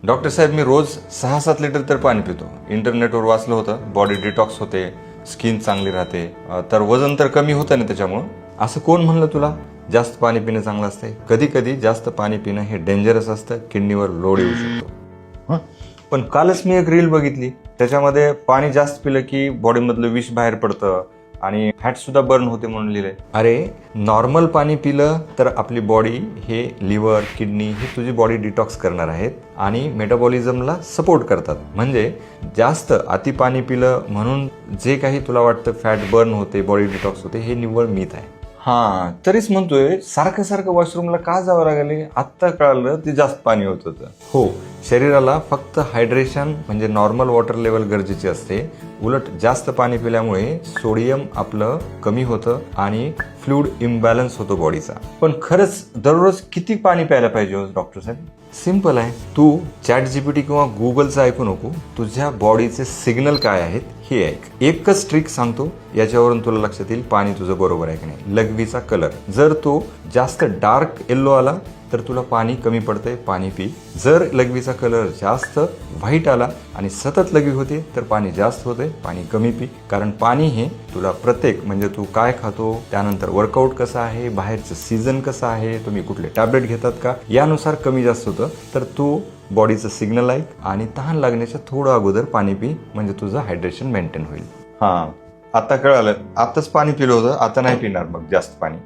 Doctor साहेब, मी रोज 6-7 litre तर पाणी पितो. इंटरनेटवर वाचलं होतं बॉडी डिटॉक्स होते, स्किन चांगली राहते, तर वजन तर कमी होतं ना त्याच्यामुळं. असं कोण म्हणलं तुला जास्त पाणी पिणं चांगलं असतंय? कधी कधी जास्त पाणी पिणं हे डेंजरस असतं, किडनीवर लोड येऊ शकतो. पण कालच मी एक रील बघितली, त्याच्यामध्ये पाणी जास्त पिलं की बॉडीमधलं विष बाहेर पडतं आणि फॅट सुद्धा बर्न होते म्हणून लिहिलंय. अरे, नॉर्मल पाणी पिलं तर आपली बॉडी हे लिव्हर, किडनी हे तुझी बॉडी डिटॉक्स करणार आहेत आणि मेटाबॉलिझमला सपोर्ट करतात. म्हणजे जास्त अति पाणी पिलं म्हणून जे काही तुला वाटतं फॅट बर्न होते, बॉडी डिटॉक्स होते, हे निव्वळ मिथ आहे. तरीच म्हणतोय, सारखं सारखं वॉशरूमला का जावं लागले? आत्ता कळालं ते जास्त पाणी होत होतं. हो, शरीराला फक्त हायड्रेशन म्हणजे नॉर्मल वॉटर लेवल गरजेची असते. उलट जास्त पाणी पिल्यामुळे सोडियम आपलं कमी होतं आणि फ्लूइड इम्बॅलन्स होतो बॉडीचा. पण खरंच दररोज किती पाणी प्यायला पाहिजे डॉक्टर साहेब? सिंपल आहे. तू ChatGPT किंवा गुगलचं ऐकू नको. तुझ्या बॉडीचे सिग्नल काय आहेत हे ऐक. एकच ट्रिक सांगतो, याच्यावरून तुला लक्षात येईल पाणी तुझं बरोबर आहे की नाही. लघवीचा कलर जर तो जास्त डार्क येल्लो आला तर तुला पाणी कमी पडतंय, पाणी पी. जर लघवीचा कलर जास्त व्हाईट आला आणि सतत लघवी होते तर पाणी जास्त होते, पाणी कमी पी. कारण पाणी हे तुला प्रत्येक म्हणजे तू काय खातो, त्यानंतर वर्कआउट कसं आहे, बाहेरचं सीझन कसं आहे, तुम्ही कुठले टॅबलेट घेतात का, यानुसार कमी जास्त होतं. तर तू बॉडीचं सिग्नल ऐक आणि तहान लागण्याच्या थोडं अगोदर पाणी पी, म्हणजे तुझं हायड्रेशन मेंटेन होईल. आता कळालं. आताच पाणी पिलं होतं, आता नाही पिणार मग जास्त पाणी.